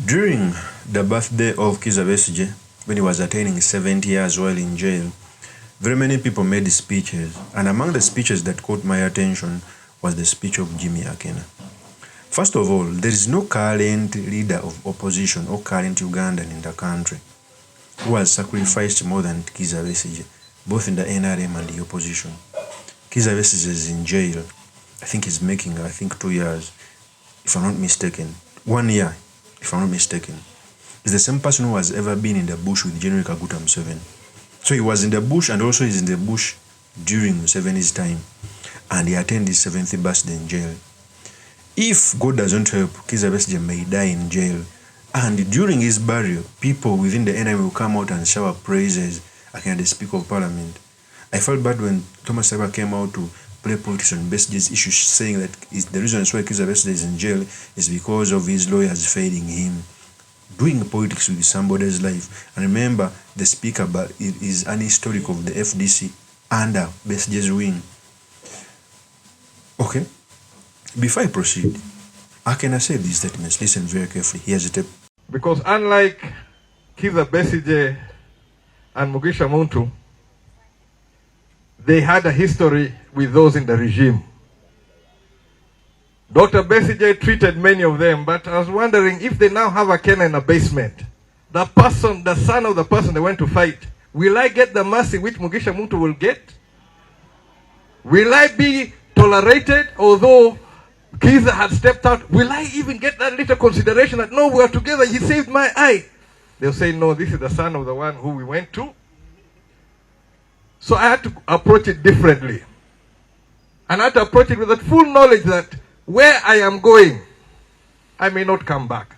During the birthday of KIZA BESIGYE, when he was attaining 70 years while in jail, very many people made speeches, and among the speeches that caught my attention was the speech of Jimmy AKENA. First of all, there is no current leader of opposition or current Ugandan in the country who has sacrificed more than KIZA BESIGYE, both in the NRM and the opposition. KIZA BESIGYE is in jail. I think he's making, 2 years, if I'm not mistaken. 1 year, if I'm not mistaken. He's the same person who has ever been in the bush with General Museveni. So he was in the bush, and also he's in the bush during Museveni's time. And he attended his 7th birthday in jail. If God doesn't help, KIZA BESIGYE may die in jail. And during his burial, people within the NRM will come out and shower praises against the Speaker of Parliament. I felt bad when Thomas Saba came out to play politics on BESIGYE's issue, saying that the reason why KIZA BESIGYE is in jail is because of his lawyers failing him. Doing politics with somebody's life. And remember, the Speaker is an historic of the FDC under BESIGYE's wing. Okay? Before I proceed, AKENA said these statements. Listen very carefully. Here's the tape. Because unlike KIZA BESIGYE and Mugisha Muntu, they had a history with those in the regime. Dr. BESIGYE treated many of them, but I was wondering if they now have AKENA in a basement. The son of the person they went to fight, will I get the mercy which Mugisha Muntu will get? Will I be tolerated, although KIZA had stepped out? Will I even get that little consideration that, no, we are together, he saved my eye? They'll say, no, this is the son of the one who we went to. So I had to approach it differently. And I had to approach it with that full knowledge that where I am going, I may not come back.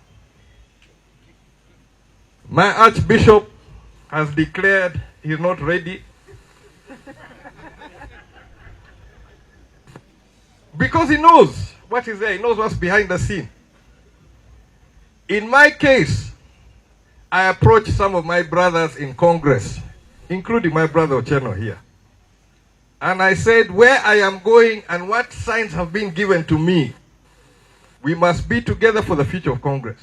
My Archbishop has declared he's not ready. Because he knows what is there, he knows what's behind the scene. In my case, I approached some of my brothers in Congress, including my brother Ocheno here. And I said, where I am going and what signs have been given to me, we must be together for the future of Congress.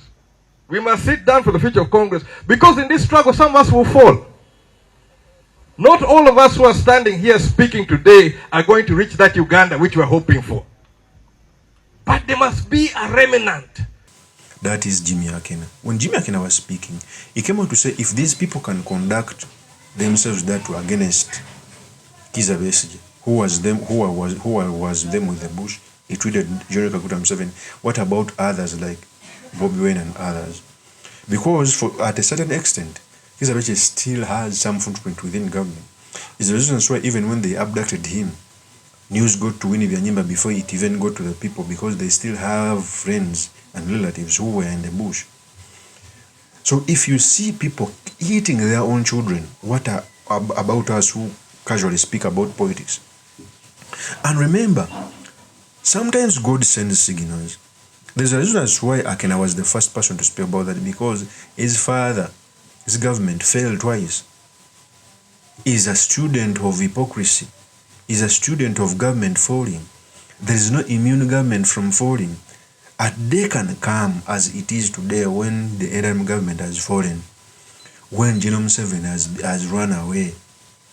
We must sit down for the future of Congress, because in this struggle, some of us will fall. Not all of us who are standing here speaking today are going to reach that Uganda which we're hoping for. But there must be a remnant. That is Jimmy AKENA. When Jimmy AKENA was speaking, he came out to say if these people can conduct themselves that were against KIZA BESIGYE, who was them with the bush, he treated General Museveni. What about others like Bobby Wine and others? Because at a certain extent, KIZA BESIGYE still has some footprint within government. It's the reason why even when they abducted him, news got to Winnie Byanyimba before it even got to the people, because they still have friends and relatives who were in the bush. So if you see people eating their own children, what are about us who casually speak about politics? And remember, sometimes God sends signals. There's a reason as why AKENA was the first person to speak about that, because his father, his government failed twice. He's a student of hypocrisy. He's a student of government falling. There is no immune government from falling. A day can come as it is today when the NRM government has fallen. When General Museveni has run away,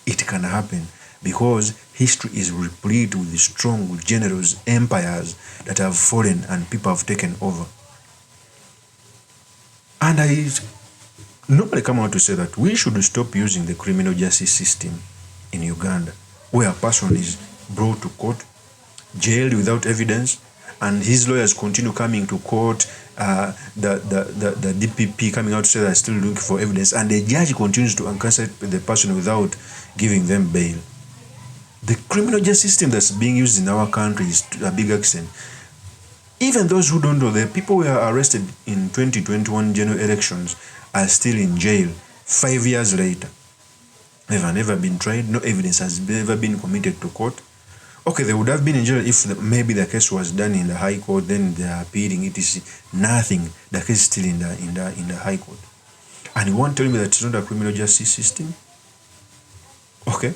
it can happen, because history is replete with strong generals, empires that have fallen and people have taken over. And I normally come out to say that we should stop using the criminal justice system in Uganda, where a person is brought to court, jailed without evidence, and his lawyers continue coming to court, the DPP coming out to say they're still looking for evidence, and the judge continues to incarcerate the person without giving them bail. The criminal justice system that's being used in our country is to a big extent. Even those who don't know, the people who were arrested in 2021 general elections are still in jail 5 years later. They have never been tried, no evidence has ever been committed to court. Okay, they would have been in jail if maybe the case was done in the High Court, then they are appealing. It is nothing. The case is still in the High Court. And you won't tell me that it's not a criminal justice system? Okay?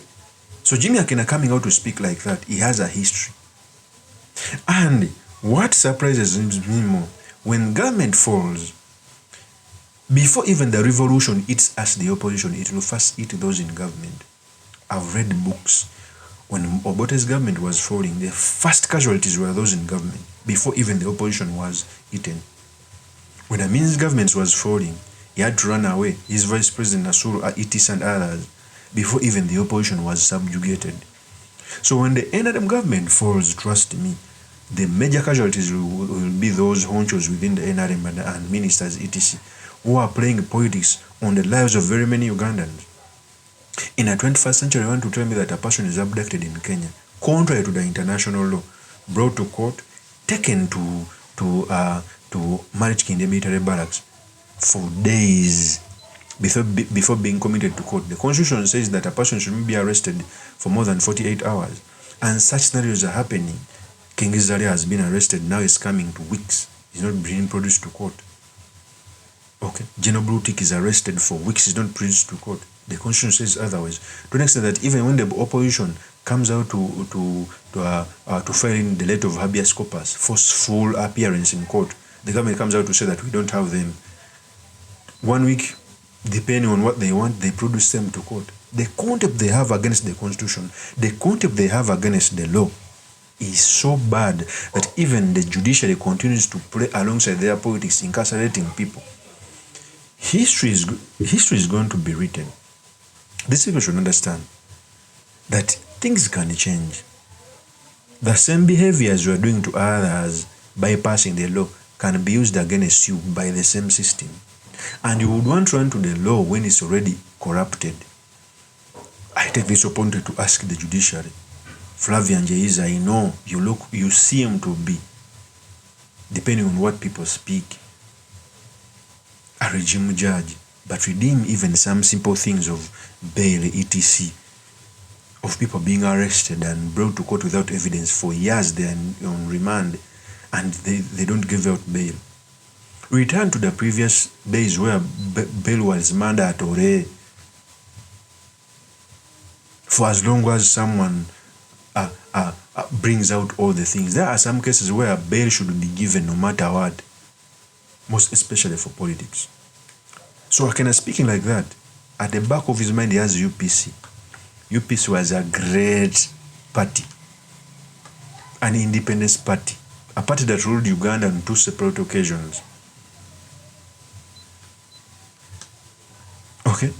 So Jimmy AKENA coming out to speak like that, he has a history. And what surprises me more, when government falls, Before even the revolution eats us, the opposition, it will first eat those in government. I've read books. When Obote's government was falling, the first casualties were those in government, before even the opposition was eaten. When Amin's government was falling, he had to run away. His vice president, Nasuru, Itis and others, before even the opposition was subjugated. So when the NRM government falls, trust me, the major casualties will be those honchos within the NRM and ministers, etc., who are playing politics on the lives of very many Ugandans. In the 21st century, you want to tell me that a person is abducted in Kenya, contrary to the international law, brought to court, taken to Marich military barracks for days before being committed to court. The constitution says that a person shouldn't be arrested for more than 48 hours. And such scenarios are happening. King Kiza has been arrested, now he's coming to weeks. He's not being produced to court. Okay. General Brutik is arrested for weeks, he's not produced to court. The constitution says otherwise. To an extent that even when the opposition comes out to file in the letter of habeas corpus, forceful appearance in court, the government comes out to say that we don't have them. 1 week, depending on what they want, they produce them to court. The contempt they have against the constitution, the contempt they have against the law is so bad that even the judiciary continues to play alongside their politics, incarcerating people. History is going to be written. These people should understand that things can change. The same behaviors you are doing to others, bypassing the law, can be used against you by the same system. And you would want to run to the law when it's already corrupted. I take this opportunity to ask the judiciary. Flavian Jaiza, I know you seem to be, depending on what people speak, a regime judge, but redeem even some simple things of bail, etc., of people being arrested and brought to court without evidence for years. They are on remand and they don't give out bail. Return to the previous days where bail was mandatory for as long as someone brings out all the things. There are some cases where bail should be given no matter what, most especially for politics. So AKENA speaking like that, at the back of his mind he has UPC. UPC was a great party, an independence party, a party that ruled Uganda on 2 separate occasions. Okay?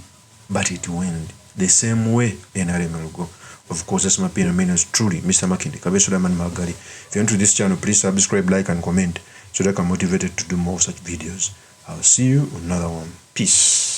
But it went the same way NRM will go. Of course, that's my opinion. My name is truly Mr. Makinde, Kabesodaman Magari. If you're into this channel, please subscribe, like, and comment so that I'm motivated to do more such videos. I'll see you on another one. Peace.